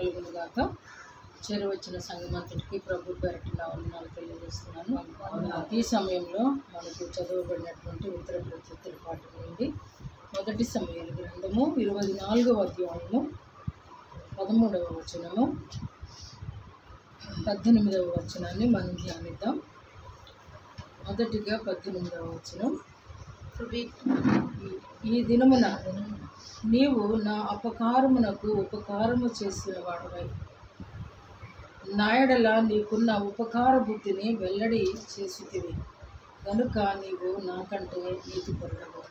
కలుగును గాక. చేరవచ్చిన సంఘమంతటికి ప్రభు పేరట నా వందనాలు తెలియజేస్తున్నాను. ఈ సమయంలో మనకు చదవబడినటువంటి ఉత్తర ప్రత్యుత్తర పాఠం నుండి మొదటి సమయాల గ్రంథము 24వ అధ్యాయము 13వ వచనము 18వ వచనాన్ని మనం ధ్యానిద్దాం. మొదటిగా 18వ వచనం. ఈ దినమున నీవు నా అపకారమునకు ఉపకారము చేసిన వాడవై నా యెడల నీకున్న ఉపకార బుద్ధిని వెల్లడి చేసితివి కనుక నీవు నాకంటే నీతిపరుడవు.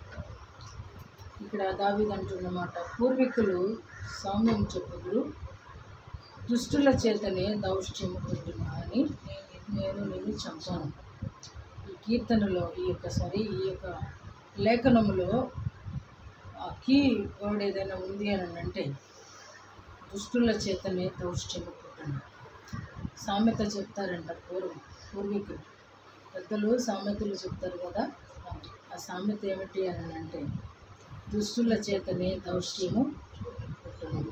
ఇక్కడ దావీదు అంటున్నమాట, పూర్వీకులు సౌమ్యం చెప్పుదురు, దుష్టుల చేతనే దౌష్ట్యము పొందునా అని నేను నిన్ను చంపాను. ఈ కీర్తనలో ఈ యొక్క లేఖనములో కీ వర్డ్ ఏదైనా ఉంది అని అంటే దుష్టుల చేతనే దౌష్ట్యము పుట్టును. సామెత చెప్తారంట పూర్వీకులు పెద్దలు సామెతలు చెప్తారు కదా. ఆ సామెత ఏమిటి అని అంటే దుష్టుల చేతనే దౌష్ట్యము పుట్టును.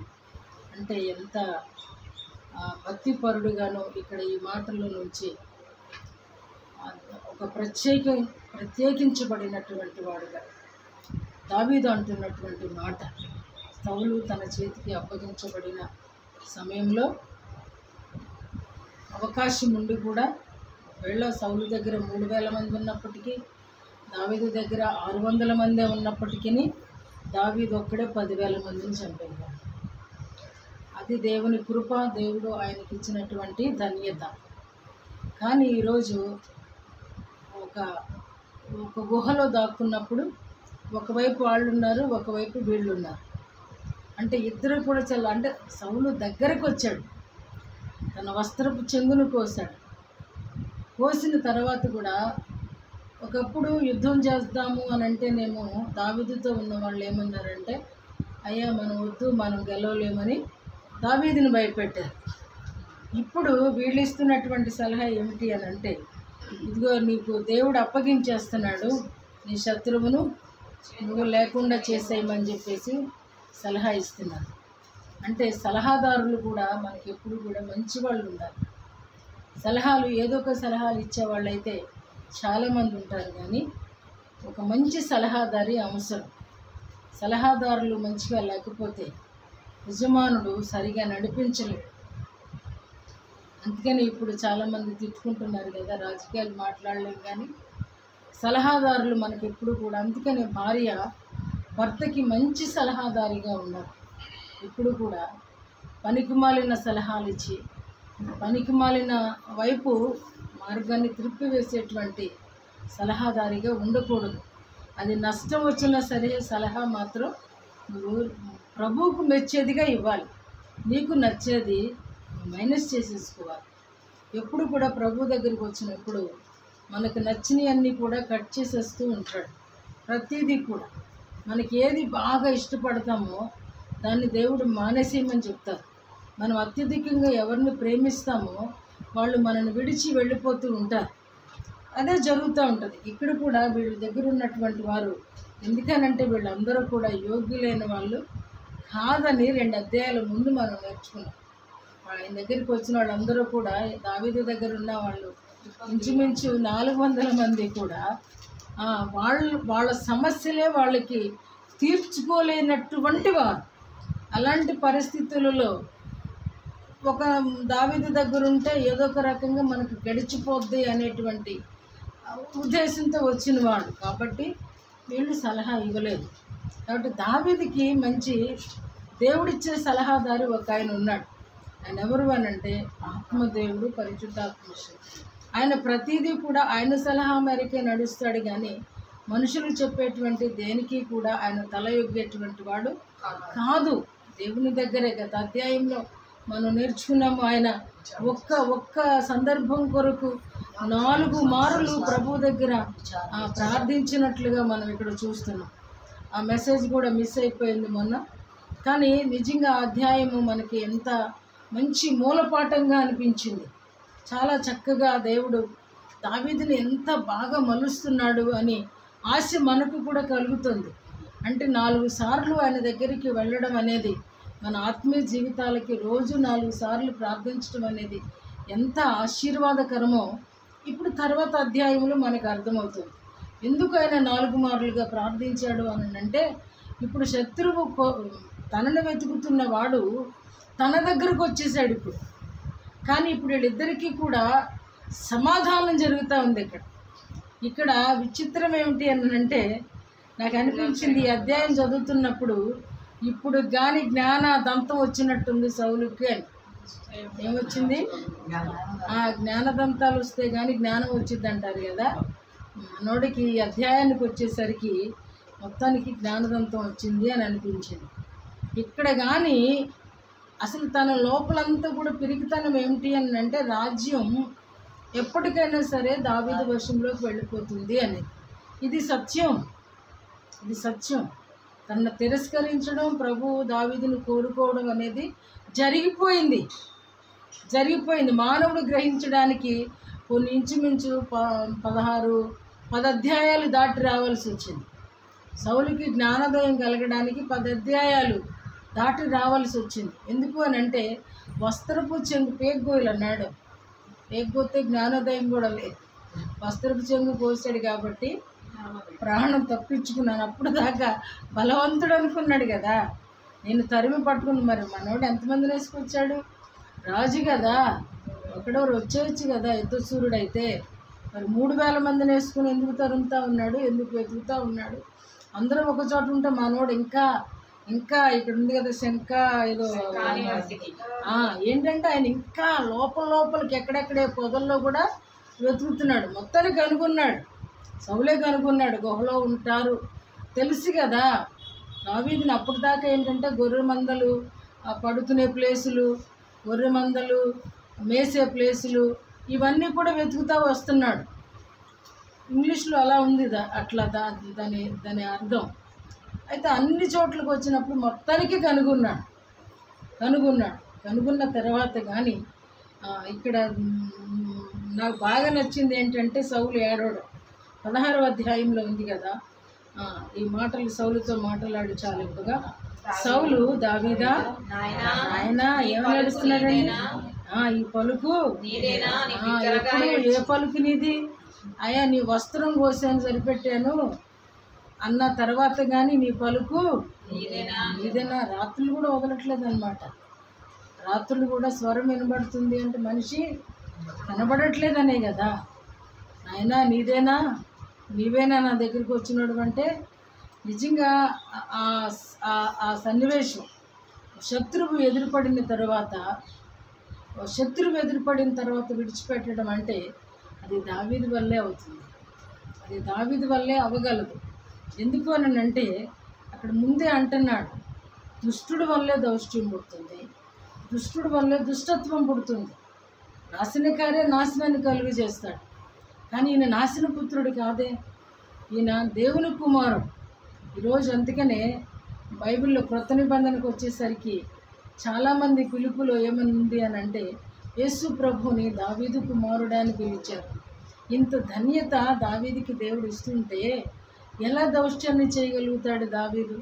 అంటే ఎంత భక్తిపరుడుగానో ఇక్కడ ఈ మాటల నుంచి ఒక ప్రత్యేకించబడినటువంటి వాడుగా దావీదు అంటున్నటువంటి మాట, సౌలు తన చేతికి అప్పగించబడిన సమయంలో అవకాశం ఉండి కూడా ఒకవేళ సౌలు దగ్గర 3000 మంది ఉన్నప్పటికీ, దావీదు దగ్గర 600 మందే ఉన్నప్పటికీ దావీదు ఒక్కడే 10,000 మందిని చంపేవాడు. అది దేవుని కృప, దేవుడు ఆయనకి ఇచ్చినటువంటి ధన్యత. కానీ ఈరోజు ఒక గుహలో దాక్కున్నప్పుడు ఒకవైపు వాళ్ళు ఉన్నారు, ఒకవైపు వీళ్ళు ఉన్నారు. అంటే ఇద్దరు కూడా అంటే సౌలు దగ్గరకు వచ్చాడు, తన వస్త్రపు చెంగును కోసాడు. కోసిన తర్వాత కూడా ఒకప్పుడు యుద్ధం చేద్దాము అని అంటేనేమో దావీదుతో ఉన్న వాళ్ళు ఏమన్నారంటే, అయ్యా మనం వద్దు, మనం గెలవలేమని దావీదుని భయపెట్టారు. ఇప్పుడు వీళ్ళు ఇస్తున్నటువంటి సలహా ఏమిటి అని అంటే, ఇదిగో నీకు దేవుడు అప్పగించేస్తున్నాడు, నీ శత్రువును నువ్వు లేకుండా చేసేయమని చెప్పేసి సలహా ఇస్తున్నారు. అంటే సలహాదారులు కూడా మనకి ఎప్పుడు కూడా మంచి వాళ్ళు ఉండాలి. సలహాలు ఏదో ఒక సలహాలు ఇచ్చేవాళ్ళు అయితే చాలామంది ఉంటారు, కానీ ఒక మంచి సలహాదారి అవసరం. సలహాదారులు మంచిగా లేకపోతే యజమానుడు సరిగా నడిపించలేడు. అందుకని ఇప్పుడు చాలామంది తిట్టుకుంటున్నారు కదా, రాజకీయాలు మాట్లాడలేము, కానీ సలహాదారులు మనకి ఎప్పుడు కూడా. అందుకని భార్య భర్తకి మంచి సలహాదారిగా ఉన్నారు. ఇప్పుడు కూడా పనికిమాలిన సలహాలు ఇచ్చి పనికిమాలిన వైపు మార్గాన్ని త్రిప్పివేసేటువంటి సలహాదారిగా ఉండకూడదు. అది నష్టం వచ్చినా సరే సలహా మాత్రం నువ్వు ప్రభువుకు మెచ్చేదిగా ఇవ్వాలి. నీకు నచ్చేది మైనస్ చేసేసుకోవాలి. ఎప్పుడు కూడా ప్రభు దగ్గరికి వచ్చినప్పుడు మనకు నచ్చినవన్నీ కూడా కట్ చేసేస్తూ ఉంటాడు. ప్రతిదీ కూడా మనకి ఏది బాగా ఇష్టపడతామో దాన్ని దేవుడు మానేసేయమని చెప్తారు. మనం అత్యధికంగా ఎవరిని ప్రేమిస్తామో వాళ్ళు మనల్ని విడిచి వెళ్ళిపోతూ ఉంటారు. అదే జరుగుతూ ఉంటుంది. ఇక్కడ కూడా వీళ్ళ దగ్గర ఉన్నటువంటి వారు, ఎందుకనంటే వీళ్ళందరూ కూడా యోగ్యులైన వాళ్ళు కాదని 2 అధ్యాయాల ముందు మనం నేర్చుకున్నాం. ఆయన దగ్గరికి వచ్చిన వాళ్ళందరూ కూడా, దావీదు దగ్గర ఉన్న వాళ్ళు ఇంచుమించు 400 మంది కూడా వాళ్ళ సమస్యలే వాళ్ళకి తీర్చుకోలేనటువంటి వారు. అలాంటి పరిస్థితులలో ఒక దావీదు దగ్గర ఉంటే ఏదో ఒక రకంగా మనకు గడిచిపోద్ది అనేటువంటి ఉద్దేశంతో వచ్చిన వాడు కాబట్టి వీళ్ళు సలహా ఇవ్వలేదు. కాబట్టి దావీదుకి మంచి దేవుడిచ్చే సలహాదారు ఒక ఆయన ఉన్నాడు. ఆయన ఎవరు అనంటే ఆత్మదేవుడు, పరిశుద్ధాత్మ. ఆయన ప్రతిదీ కూడా ఆయన సలహా మేరకే నడుస్తాడు, కానీ మనుషులు చెప్పేటువంటి దేనికి కూడా ఆయన తల యొగ్గేటువంటి వాడు కాదు. దేవుని దగ్గరే గత అధ్యాయంలో మనం నేర్చుకున్నాము. ఆయన ఒక్క సందర్భం కొరకు 4 మారులు ప్రభు దగ్గర ప్రార్థించినట్లుగా మనం ఇక్కడ చూస్తున్నాం. ఆ మెసేజ్ కూడా మిస్ అయిపోయింది మొన్న. కానీ నిజంగా ఆ అధ్యాయము మనకి ఎంత మంచి మూలపాఠంగా అనిపించింది. చాలా చక్కగా దేవుడు దావీదుని ఎంత బాగా మలుస్తున్నాడు అని ఆశ మనకు కూడా కలుగుతుంది. అంటే 4 సార్లు ఆయన దగ్గరికి వెళ్ళడం అనేది మన ఆత్మీయ జీవితాలకి రోజు 4 సార్లు ప్రార్థించడం అనేది ఎంత ఆశీర్వాదకరమో ఇప్పుడు తర్వాత అధ్యాయంలో మనకు అర్థమవుతుంది. ఎందుకు ఆయన 4 మార్లుగా ప్రార్థించాడు అని అంటే, ఇప్పుడు శత్రువు తనను వెతుకుతున్న వాడు తన దగ్గరకు వచ్చేసాడు ఇప్పుడు. కానీ ఇప్పుడు వీళ్ళిద్దరికీ కూడా సమాధానం జరుగుతూ ఉంది. ఇక్కడ విచిత్రం ఏమిటి అని అంటే, నాకు అనిపించింది ఈ అధ్యాయం చదువుతున్నప్పుడు ఇప్పుడు కానీ జ్ఞాన దంతం వచ్చినట్టుంది సౌలుకి అని. ఏమొచ్చింది? జ్ఞానదంతాలు వస్తే కానీ జ్ఞానం వచ్చింది అంటారు కదా. మనోడికి ఈ అధ్యాయానికి వచ్చేసరికి మొత్తానికి జ్ఞానదంతం వచ్చింది అని అనిపించింది. ఇక్కడ కానీ అసలు తన లోపలంతా కూడా పిరికితనం ఏమిటి అని అంటే, రాజ్యం ఎప్పటికైనా సరే దావీదు వశంలోకి వెళ్ళిపోతుంది అనేది. ఇది సత్యం, ఇది సత్యం. తనను తిరస్కరించడం, ప్రభువు దావీదును కోరుకోవడం అనేది జరిగిపోయింది. మానవుడు గ్రహించడానికి కొన్ని ఇంచుమించు 10 అధ్యాయాలు దాటి రావాల్సి వచ్చింది. సౌలుకి జ్ఞానోదయం కలగడానికి 10 అధ్యాయాలు దాటి రావాల్సి వచ్చింది. ఎందుకు అని అంటే, వస్త్రపు చెంగు పేగ్గోయలు అన్నాడు. పేగ్గోతే జ్ఞానోదయం కూడా లేదు. వస్త్రపు చెంగు కోసాడు కాబట్టి ప్రాణం తప్పించుకున్నాను. అప్పుడు దాకా బలవంతుడు అనుకున్నాడు కదా, నేను తరిమి పట్టుకుని. మరి మనోడు ఎంతమందిని వేసుకొచ్చాడు? రాజు కదా, ఒకడెవరు వచ్చేయచ్చు కదా యుద్ధసూరుడు అయితే. మరి 3000 మందిని వేసుకుని ఎందుకు తరుముతూ ఉన్నాడు, ఎందుకు వెతుకుతూ ఉన్నాడు? అందరూ ఒక చోట ఉంటే మనోడు ఇంకా ఇక్కడ ఉంది కదా శంఖ ఏదో ఏంటంటే, ఆయన ఇంకా లోపలికి ఎక్కడెక్కడే పొదల్లో కూడా వెతుకుతున్నాడు. మొత్తానికి కనుగొన్నాడు, సౌలే కనుగొన్నాడు గుహలో ఉంటారు తెలుసు కదా. దావీదుని అప్పటిదాకా ఏంటంటే గొర్రె మందలు పడుకునే ప్లేసులు, గొర్రె మందలు మేసే ప్లేసులు, ఇవన్నీ కూడా వెతుకుతూ వస్తున్నాడు. ఇంగ్లీష్లో అలా ఉంది అట్లా దాని అర్థం. అయితే అన్ని చోట్లకు వచ్చినప్పుడు మొత్తానికి కనుగొన్న తర్వాత కానీ ఇక్కడ నాకు బాగా నచ్చింది ఏంటంటే, సౌలు ఏడవడం 16వ అధ్యాయంలో ఉంది కదా. ఈ మాటలు సౌలుతో మాట్లాడి చాలింపుగా, సౌలు దావీదా నాయనా ఏమని నడుస్తున్నాడండి? ఈ పలుకు ఎప్పుడు ఏ పలుకు నీది? అయ్యా నీ వస్త్రం కోసాను సరిపెట్టాను అన్న తర్వాత కానీ నీ పలుకు నీదేనా? రాత్రులు కూడా వదలట్లేదు అనమాట. రాత్రులు కూడా స్వరం వినబడుతుంది అంటే మనిషి కనబడట్లేదనే కదా. నాయనా నీవేనా నా దగ్గరికి వచ్చినాడు అంటే, నిజంగా ఆ సన్నివేశం శత్రువు ఎదురుపడిన తర్వాత విడిచిపెట్టడం అంటే అది దావీదు వల్లే అవుతుంది. అది దావీదు వల్లే అవ్వగలదు. ఎందుకు అని అంటే, అక్కడ ముందే అంటున్నాడు, దుష్టుడి వల్లే దౌష్ట్యం పుడుతుంది, దుష్టుడి వల్లే దుష్టత్వం పుడుతుంది, నాశనకారే నాశనాన్ని కలుగు చేస్తాడు. కానీ ఈయన నాశన పుత్రుడు కాదే, ఈయన దేవుని కుమారుడు. ఈరోజు అందుకనే బైబిల్లో క్రొత్త నిబంధనకు వచ్చేసరికి చాలామంది పిలుపులో ఏమని ఉంది అని అంటే, యేసు ప్రభుని దావీదు కుమారుడు అని పిలిచారు. ఇంత ధన్యత దావీదుకి దేవుడు ఇస్తుంటే ఎలా దౌష్ట్యాన్ని చేయగలుగుతాడు దావీదు?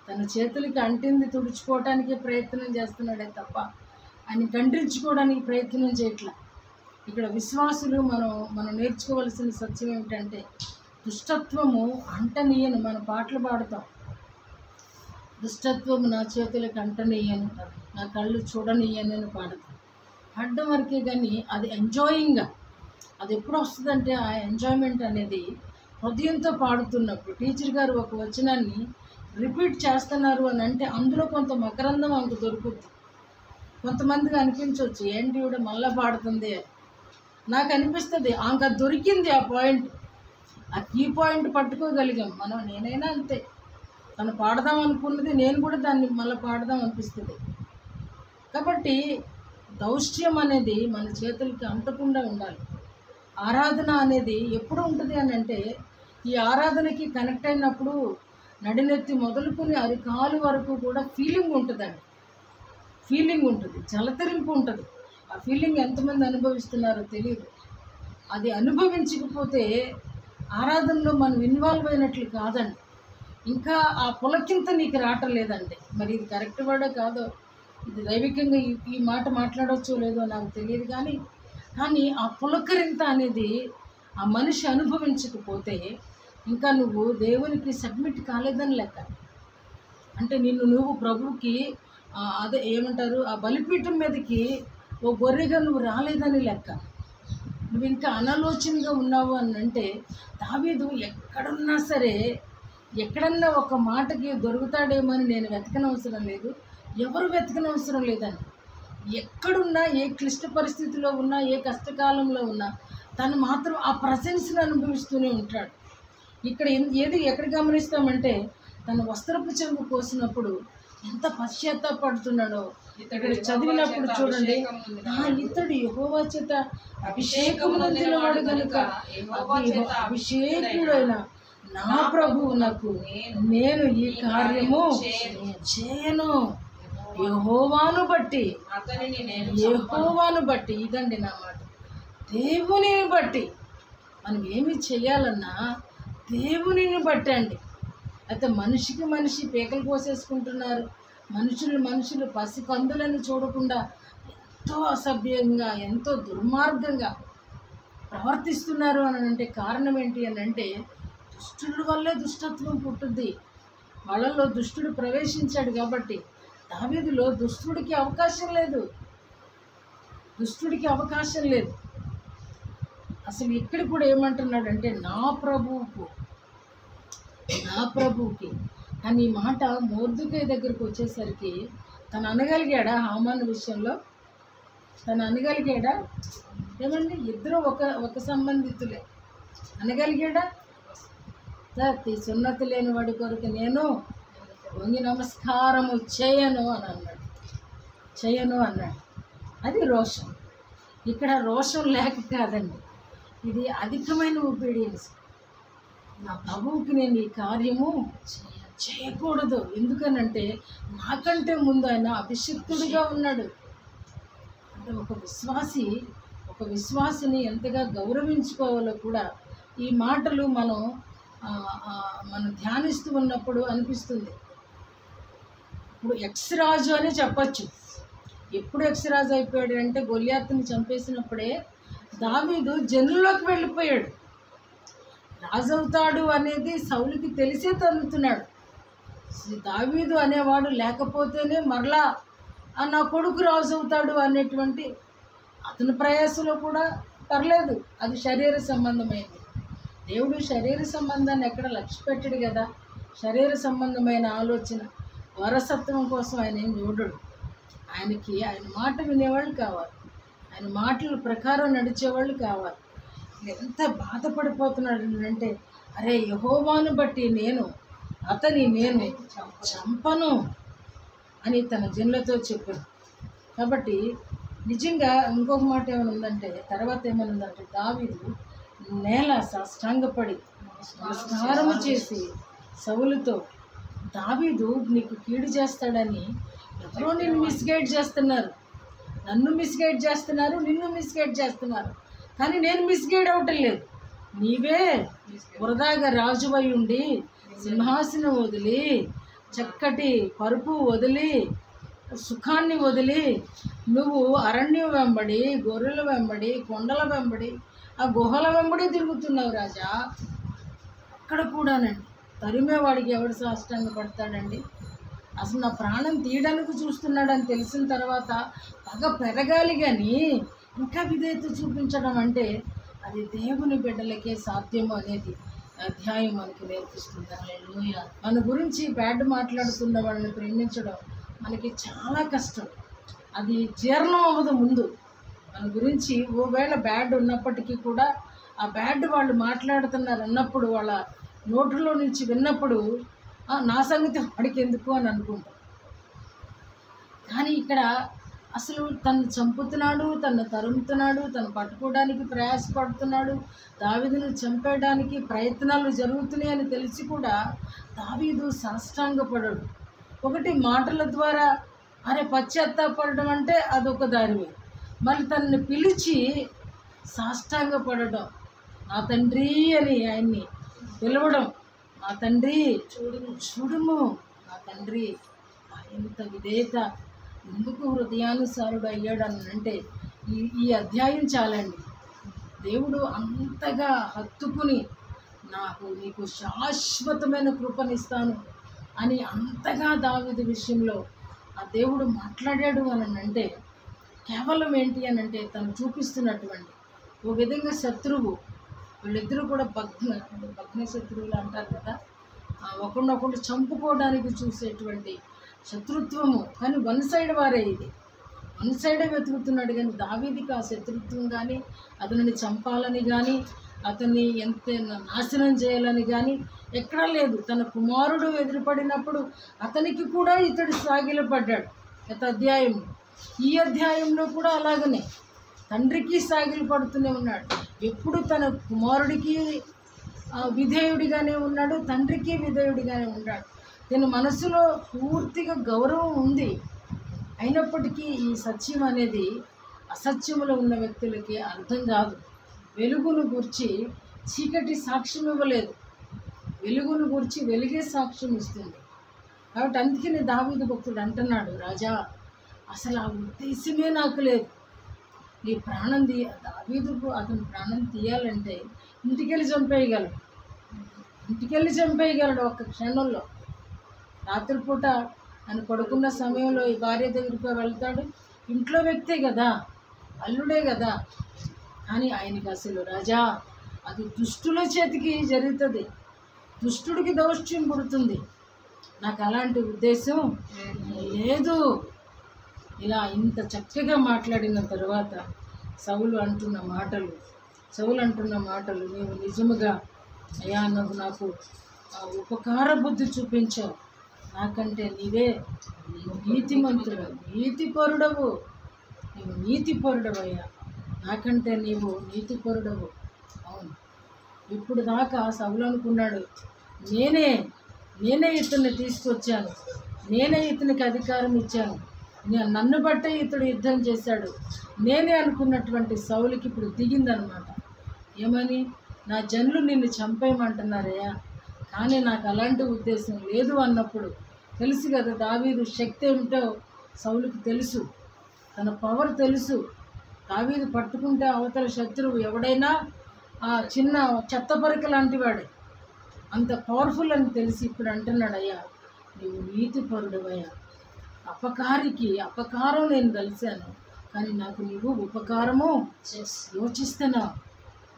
తన చేతులకి అంటింది తుడుచుకోవటానికి ప్రయత్నం చేస్తున్నాడే తప్ప ఆయన ఖండించుకోవడానికి ప్రయత్నం చేయట్లా. ఇక్కడ విశ్వాసులు మనం నేర్చుకోవలసిన సత్యం ఏమిటంటే, దుష్టత్వము అంటనీయను. మన పాటలు పాడతాం, దుష్టత్వము నా చేతులకు అంటనీయను, నా కళ్ళు చూడనీయను అని పాడతాం. పాడడం వరకే కానీ అది ఎంజాయింగ్గా, అది ఎప్పుడు వస్తుందంటే ఆ ఎంజాయ్మెంట్ అనేది హృదయంతో పాడుతున్నప్పుడు. టీచర్ గారు ఒక వచనాన్ని రిపీట్ చేస్తున్నారు అని అంటే అందులో కొంత మకరందం ఆమెకు దొరుకుతుంది. కొంతమందికి అనిపించవచ్చు ఏంటి ఇవిడ మళ్ళీ పాడుతుంది అని. నాకు అనిపిస్తుంది ఆమెకు అది దొరికింది, ఆ పాయింట్, ఆ కీ పాయింట్ పట్టుకోగలిగాం మనం. నేనైనా అంతే, తను పాడదాం అనుకున్నది నేను కూడా దాన్ని మళ్ళీ పాడదాం అనిపిస్తుంది. కాబట్టి దౌష్ట్యం అనేది మన చేతులకి అంటకుండా ఉండాలి. ఆరాధన అనేది ఎప్పుడు ఉంటుంది అని అంటే, ఈ ఆరాధనకి కనెక్ట్ అయినప్పుడు నడినెత్తి మొదలుకొని అరికాలు వరకు కూడా ఫీలింగ్ ఉంటుందండి. ఫీలింగ్ ఉంటుంది, జలతరింపు ఉంటుంది. ఆ ఫీలింగ్ ఎంతమంది అనుభవిస్తున్నారో తెలియదు. అది అనుభవించకపోతే ఆరాధనలో మనం ఇన్వాల్వ్ అయినట్లు కాదండి. ఇంకా ఆ పులకింత నీకు రావటం లేదండి. మరి ఇది కరెక్ట్ వర్డో కాదో, ఇది దైవికంగా ఈ మాట మాట్లాడవచ్చో లేదో నాకు తెలియదు, కానీ ఆ పులకరింత అనేది ఆ మనిషి అనుభవించకపోతే ఇంకా నువ్వు దేవునికి సబ్మిట్ కాలేదని లెక్క. అంటే నువ్వు ప్రభువుకి అదే ఏమంటారు, ఆ బలిపీఠం మీదకి ఓ గొర్రెగా నువ్వు రాలేదని లెక్క. నువ్వు ఇంకా అనాలోచనగా ఉన్నావు అని అంటే, దావీదు ఎక్కడున్నా సరే, ఎక్కడన్నా ఒక మాటకి దొరుకుతాడేమో అని నేను వెతకనవసరం లేదు, ఎవరు వెతకనవసరం లేదండి. ఎక్కడున్నా, ఏ క్లిష్ట పరిస్థితిలో ఉన్నా, ఏ కష్టకాలంలో ఉన్నా, తను మాత్రం ఆ ప్రశంసను అనుభవిస్తూనే ఉంటాడు. ఇక్కడ ఎక్కడ గమనిస్తామంటే, తన వస్త్రపు చెంగు కోసినప్పుడు ఎంత పశ్చాత్తాపడుతున్నాడో ఇక్కడ చదివినప్పుడు చూడండి. ఇతడు యెహోవా చేత అభిషేకం నొందినవాడు కనుక అభిషేకుడైన నా ప్రభువునకు నేను ఈ కార్యము చేయను. యెహోవాను బట్టి, ఇదండి నా మాట. దేవునిని బట్టి మనం ఏమి చేయాలన్నా దేవునిని బట్టి అండి. అయితే మనిషి పీకలు కోసేసుకుంటున్నారు. మనుషులు పసికందులను చూడకుండా ఎంతో అసభ్యంగా, ఎంతో దుర్మార్గంగా ప్రవర్తిస్తున్నారు అని అంటే కారణం ఏంటి అని అంటే, దుష్టుల వల్లే దుష్టత్వం పుట్టుద్ది. వాళ్ళల్లో దుష్టుడు ప్రవేశించాడు కాబట్టి దావీదులో దుష్టుడికి అవకాశం లేదు. అసలు ఇక్కడ కూడా ఏమంటున్నాడంటే నా ప్రభువుకి కానీ ఈ మాట మొర్దెకై దగ్గరికి వచ్చేసరికి తను అనగలిగాడా? హామాను విషయంలో తను అనగలిగాడా? ఏమండి, ఇద్దరు ఒక సంబంధితులే. అనగలిగాడా? సున్నతి లేని వాడి కొరకు నేను వంగి నమస్కారము చేయను అన్నాడు. అది రోషం. ఇక్కడ రోషం లేక కాదండి, ఇది అధికమైన ఒబీడియన్స్. నా ప్రభువుకి నేను ఈ కార్యము చేయకూడదు. ఎందుకనంటే నాకంటే ముందు ఆయన అభిషిక్తుడిగా ఉన్నాడు. అంటే ఒక విశ్వాసిని ఎంతగా గౌరవించుకోవాలో కూడా ఈ మాటలు మనం ధ్యానిస్తూ ఉన్నప్పుడు అనిపిస్తుంది. ఇప్పుడు ఎక్స్-రాజు అని చెప్పచ్చు. ఎప్పుడు ఎక్స్-రాజు అయిపోయాడు అంటే, గొల్యాతుని చంపేసినప్పుడే దావీదు జనుల్లోకి వెళ్ళిపోయాడు. రాజు అవుతాడు అనేది సౌలుకి తెలిసే తన్నుతున్నాడు. దావీదు అనేవాడు లేకపోతేనే మరలా నా కొడుకు రాజు అవుతాడు అనేటువంటి అతని ప్రయాసలో కూడా పర్లేదు, అది శరీర సంబంధమైంది. దేవుడు శరీర సంబంధాన్ని ఎక్కడ లక్ష్య పెట్టాడు కదా. శరీర సంబంధమైన ఆలోచన, వారసత్వం కోసం ఆయన ఏం చూడడు. ఆయన మాట వినేవాళ్ళు కావాలి, ఆయన మాటల ప్రకారం నడిచేవాళ్ళు కావాలి. ఎంత బాధపడిపోతున్నాడు అంటే, అరే యెహోవాను బట్టి నేను చంపను అని తన జనులతో చెప్పాడు. కాబట్టి నిజంగా ఇంకొక మాట ఏమనుందంటే, తర్వాత ఏమనుందంటే, దావీదు నేల సాష్టాంగపడి నమస్కారము చేసి సౌలుతో, దావీదు నీకు కీడు చేస్తాడని ఎవరో నిన్ను మిస్గైడ్ చేస్తున్నారు, నిన్ను మిస్గైడ్ చేస్తున్నారు, కానీ నేను మిస్గైడ్ అవటం లేదు. నీవే వృధాగా రాజువై ఉండి సింహాసనం వదిలి, చక్కటి పరుపు వదిలి, సుఖాన్ని వదిలి నువ్వు అరణ్యం వెంబడి, గొర్రెల వెంబడి, కొండల వెంబడి, ఆ గుహల వెంబడి తిరుగుతున్నావు రాజా. అక్కడ కూడానండి తరిమేవాడికి ఎవడు సాష్టాంగ పడతాడండి? అసలు నా ప్రాణం తీయడానికి చూస్తున్నాడని తెలిసిన తర్వాత పగ పెరగాలి, కానీ ఇంకా విధేయత చూపించడం అంటే అది దేవుని బిడ్డలకే సాధ్యము అనేది అధ్యాయం మనకి నేర్పిస్తుంది. మన గురించి బ్యాడ్ మాట్లాడుతున్న వాళ్ళని ప్రేమించడం మనకి చాలా కష్టం. అది జీర్ణం అవ్వదు ముందు. మన గురించి ఓవేళ బ్యాడ్ ఉన్నప్పటికీ కూడా ఆ బ్యాడ్ వాళ్ళు మాట్లాడుతున్నారు అన్నప్పుడు, వాళ్ళ నోటులో నుంచి విన్నప్పుడు నా సంగతి వాడికి ఎందుకు అని అనుకుంటాం. కానీ ఇక్కడ అసలు తను చంపుతున్నాడు, తను తరుముతున్నాడు, తను పట్టుకోవడానికి ప్రయాసపడుతున్నాడు, దావీదును చంపేయడానికి ప్రయత్నాలు జరుగుతున్నాయి అని తెలిసి కూడా దావీదు సాష్టాంగపడడు. ఒకటి మాటల ద్వారా పశ్చాత్తాపడడం అంటే అదొక దారివే. మళ్ళీ తనని పిలిచి సాష్టాంగపడడం, నా తండ్రి అని ఆయన్ని పిలవడం, నా తండ్రి చూడుము. నా తండ్రి ఎంత విధేయత, ఎందుకు హృదయానుసారుడు అయ్యాడు అని అంటే ఈ అధ్యాయం చాలండి. దేవుడు అంతగా హత్తుకుని నీకు శాశ్వతమైన కృపనిస్తాను అని అంతగా దావీదు విషయంలో ఆ దేవుడు మాట్లాడాడు అని అంటే కేవలం ఏంటి అని అంటే తను చూపిస్తున్నటువంటి ఓ విధంగా శత్రువు, వీళ్ళిద్దరూ కూడా భగ్న శత్రువులు అంటారు కదా, ఒకరినొకరు చంపుకోవడానికి చూసేటువంటి శత్రుత్వము. కానీ వన్ సైడ్ వారే, ఇది వన్ సైడే వెతుకుతున్నాడు. కానీ దావీదుకి ఆ శత్రుత్వం కానీ, అతనిని చంపాలని కానీ, అతన్ని ఎంత నాశనం చేయాలని కానీ ఎక్కడా లేదు. తన కుమారుడు ఎదురుపడినప్పుడు అతనికి కూడా ఇతడు సాగిలపడ్డాడు. గత అధ్యాయం, ఈ అధ్యాయంలో కూడా అలాగనే తండ్రికి సాగిలు పడుతూనే ఉన్నాడు. ఎప్పుడు తన కుమారుడికి విధేయుడిగానే ఉన్నాడు, తండ్రికి విధేయుడిగానే ఉన్నాడు. తన మనసులో పూర్తిగా గౌరవం ఉంది. అయినప్పటికీ ఈ సత్యం అనేది అసత్యములో ఉన్న వ్యక్తులకి అర్థం కాదు. వెలుగును గురించి చీకటి సాక్ష్యం ఇవ్వలేదు, వెలుగును గురించి వెలుగే సాక్ష్యం ఇస్తుంది. కాబట్టి అందుకని దావీదు భక్తుడు అంటున్నాడు, రాజా అసలు ఆ ఉద్దేశమే నాకు లేదు. నీ ప్రాణం దావీదుకు అతని ప్రాణం తీయాలంటే ఇంటికెళ్ళి చంపేయగలడు ఒక్క క్షణంలో. రాత్రిపూట ఆయన పడుకున్న సమయంలో ఈ భార్య దగ్గరికి వెళ్తాడు. ఇంట్లో వ్యక్తే కదా, అల్లుడే కదా. కానీ ఆయనకి అసలు రాజా అది దుష్టుల చేతికి జరుగుతుంది, దుష్టుడికి దౌష్ట్యం పుడుతుంది, నాకు అలాంటి ఉద్దేశం లేదు. ఇలా ఇంత చక్కగా మాట్లాడిన తర్వాత సౌలు అంటున్న మాటలు నీవు నిజముగా అయ్యా నాకు ఉపకార బుద్ధి చూపించావు. నాకంటే నీవు నీతిపరుడవయ్యా, నాకంటే నీవు నీతిపరుడవు. అవును, ఇప్పుడు దాకా సౌలు అనుకున్నాడు, నేనే ఇతన్ని తీసుకొచ్చాను, నేనే ఇతనికి అధికారం ఇచ్చాను, నన్ను బట్టే ఇతడు యుద్ధం చేశాడు, నేనే అనుకున్నటువంటి సౌలుకి ఇప్పుడు దిగిందనమాట. ఏమని, నా జనులు నిన్ను చంపేయమంటున్నారయ్యా, కానీ నాకు అలాంటి ఉద్దేశం లేదు అన్నప్పుడు తెలుసు కదా దావీదు శక్తి ఏమిటో సౌలుకి తెలుసు, తన పవర్ తెలుసు. దావీదు పట్టుకుంటే అవతల శత్రువు ఎవడైనా ఆ చిన్న చెత్త పరిక లాంటి వాడే, అంత పవర్ఫుల్ అని తెలిసి ఇప్పుడు అంటున్నాడు, అయ్యా నీవు నీతిపరుడవయ్యా, అపకారం నేను కలిశాను, కానీ నాకు నీవు ఉపకారము యోచిస్తున్నావు,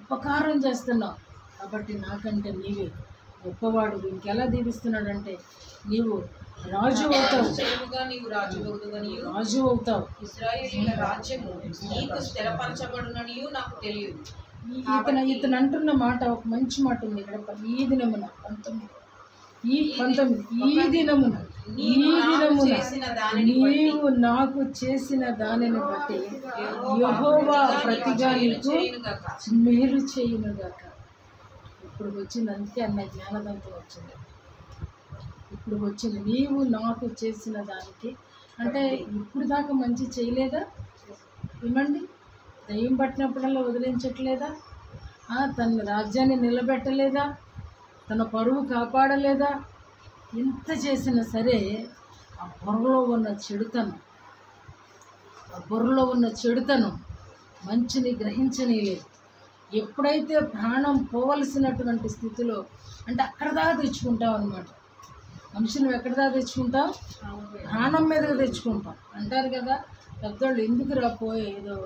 ఉపకారం చేస్తున్నావు. కాబట్టి నాకంటే నీవే గొప్పవాడు. ఇంకెలా దీవిస్తున్నాడంటే నీవు రాజు అవుతావు, ఇతను అంటున్న మాట ఒక మంచి మాట ఉంది ఇక్కడ. ఈ దినమున 19 ఈ దినమున నీవు నాకు చేసిన దానిని బట్టి యెహోవా ప్రతిగా నీకు మేలు చేయునుగాక. ఇప్పుడు వచ్చింది, అందుకే అన్న జ్ఞానదంతం వచ్చింది. ఇప్పుడు వచ్చింది, నీవు నాకు చేసిన దానికి అంటే ఇప్పుడు దాకా మంచి చేయలేదా? ఏమండి, దయ్యం పట్టినప్పుడల్లా వదిలించట్లేదా? తన రాజ్యాన్ని నిలబెట్టలేదా? తన పరువు కాపాడలేదా? ఎంత చేసినా సరే ఆ బుర్రలో ఉన్న చెడుతనం మంచిని గ్రహించనీయలేదు. ఎప్పుడైతే ప్రాణం పోవలసినటువంటి స్థితిలో అంటే అక్కడ దాకా తెచ్చుకుంటాం అనమాట. మనుషులు ఎక్కడ దాకా తెచ్చుకుంటాం? ప్రాణం మీదగా తెచ్చుకుంటాం అంటారు కదా పెద్దోళ్ళు. ఎందుకు రాపోయే ఏదో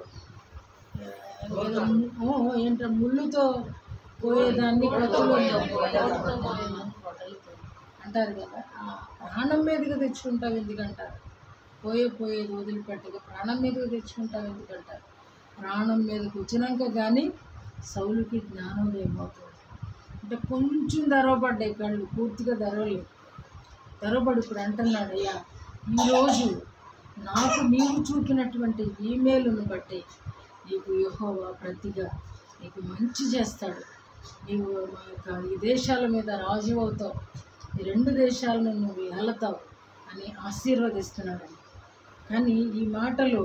ఏంటో ముళ్ళుతో పోయేదాన్ని అంటారు కదా, ప్రాణం మీదగా తెచ్చుకుంటావు ఎందుకంటారు? పోయేది వదిలిపెట్టగా ప్రాణం మీదగా తెచ్చుకుంటావు ఎందుకంటారు? ప్రాణం మీదకి వచ్చినాక కానీ సౌలుకి జ్ఞానం ఏమవుతుంది అంటే కొంచెం తెరవబడ్డాయి కళ్ళు, పూర్తిగా తెరవబడి ఇప్పుడు అంటున్నాడు, అయ్యా ఈరోజు నాకు నీవు చూపినటువంటి ఈమెయిల్ను బట్టి నీకు యెహోవా ప్రతిగా నీకు మంచి చేస్తాడు. నీవు మా యొక్క ఈ దేశాల మీద రాజు అవుతావు, ఈ 2 దేశాలను నువ్వు ఏలతావు అని ఆశీర్వదిస్తున్నాడని. కానీ ఈ మాటలు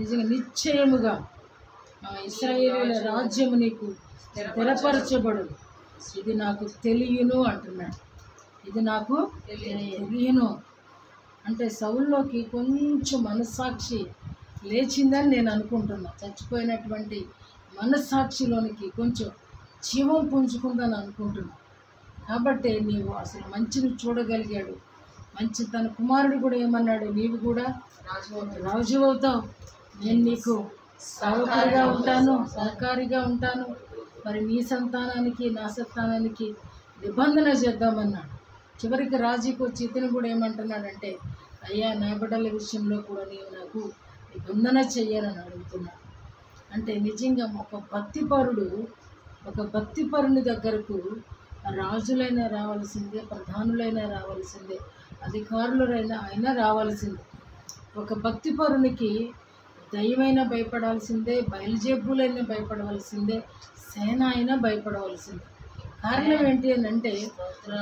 నిజంగా నిశ్చయముగా ఇశ్రాయేలీయుల రాజ్యము నీకు స్థిరపరచబడు, ఇది నాకు తెలియను అంటున్నాడు. ఇది నాకు తెలియను అంటే సౌల్లోకి కొంచెం మనస్సాక్షి లేచిందని నేను అనుకుంటున్నా. చచ్చిపోయినటువంటి మనస్సాక్షిలోనికి కొంచెం జీవం పుంజుకుందని అనుకుంటున్నా. కాబట్టి నీవు అసలు మంచిని చూడగలిగాడు. మంచి తన కుమారుడు కూడా ఏమన్నాడు, నీవు కూడా రాజు అవుతావు, నేను నీకు సహకారిగా ఉంటాను, సహకారిగా ఉంటాను, మరి నీ సంతానానికి నా సంతానానికి నిబంధన చేద్దామన్నాడు. చివరికి రాజుకి వచ్చి ఇతను కూడా ఏమంటున్నాడంటే, అయ్యా నా బిడ్డల విషయంలో కూడా నీవు నాకు నిబంధన చెయ్యాలని అడుగుతున్నాడు. అంటే నిజంగా ఒక భక్తిపరుని దగ్గరకు రాజులైనా రావాల్సిందే, ప్రధానులైనా రావాల్సిందే, అధికారులైనా అయినా రావాల్సిందే. ఒక భక్తిపరునికి దైవమైనా భయపడాల్సిందే, బయలుజేబులైనా భయపడవలసిందే, సేన అయినా భయపడవలసిందే. కారణం ఏంటి అని అంటే,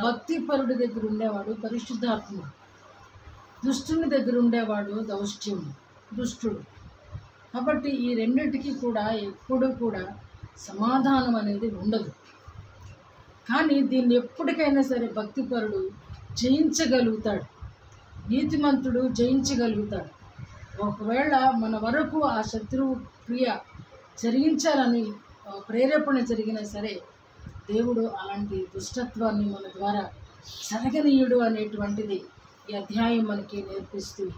భక్తిపరుడి దగ్గర ఉండేవాడు పరిశుద్ధాత్ముడు, దుష్టుని దగ్గర ఉండేవాడు దుష్టుడు. కాబట్టి ఈ రెండింటికి కూడా ఎప్పుడూ కూడా సమాధానం అనేది ఉండదు. కానీ దీన్ని ఎప్పటికైనా సరే భక్తిపరుడు జయించగలుగుతాడు, నీతిమంతుడు జయించగలుగుతాడు. ఒకవేళ మన వరకు ఆ శత్రువు క్రియ జరిగించాలని ప్రేరేపణ జరిగినా సరే, దేవుడు అలాంటి దుష్టత్వాన్ని మన ద్వారా జరగనీయుడు అనేటువంటిది ఈ అధ్యాయం మనకి నేర్పిస్తుంది.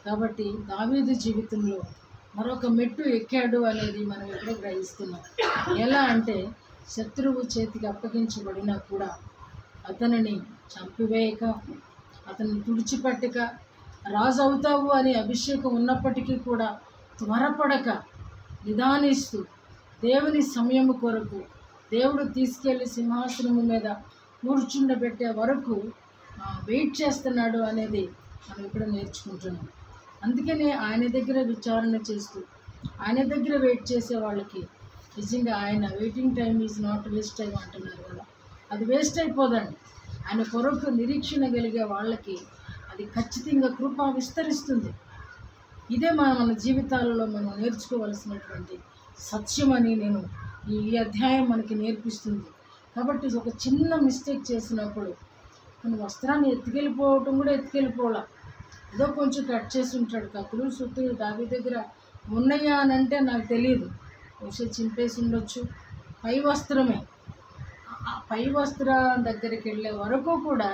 కాబట్టి దావీదు జీవితంలో మరొక మెట్టు ఎక్కాడు అనేది మనం ఎప్పుడో గ్రహిస్తున్నాం. ఎలా అంటే, శత్రువు చేతికి అప్పగించబడినా కూడా అతనిని చంపివేయక, అతన్ని తుడిచిపెట్టక, రాజు అవుతావు అనే అభిషేకం ఉన్నప్పటికీ కూడా త్వరపడక నిదానిస్తూ దేవుని సమయము కొరకు దేవుడు తీసుకెళ్ళి సింహాసనము మీద కూర్చుండబెట్టే వరకు వెయిట్ చేస్తున్నాడు అనేది మనం ఇక్కడ నేర్చుకుంటున్నాం. అందుకనే ఆయన దగ్గర విచారణ చేస్తూ ఆయన దగ్గర వెయిట్ చేసే వాళ్ళకి నిజంగా ఆయన waiting time is not waste time అంటున్నారు కదా, అది వేస్ట్ అయిపోదండి. ఆయన కొరకు నిరీక్షణ కలిగే వాళ్ళకి అది ఖచ్చితంగా కృప విస్తరిస్తుంది. ఇదే మన జీవితాలలో మనం నేర్చుకోవలసినటువంటి సత్యమని నేను ఈ అధ్యాయం మనకి నేర్పిస్తుంది. కాబట్టి ఒక చిన్న మిస్టేక్ చేసినప్పుడు మన వస్త్రాన్ని ఎత్తుకెళ్ళిపోవటం కూడా ఎత్తుకెళ్ళిపోవాల, ఏదో కొంచెం కట్ చేసి ఉంటాడు. కత్తులు సుత్తులు దావి దగ్గర ఉన్నాయా అని అంటే నాకు తెలియదు, బహుశా చింపేసి ఉండొచ్చు. పై వస్త్రమే, ఆ పై వస్త్రం దగ్గరికి వెళ్ళే వరకు కూడా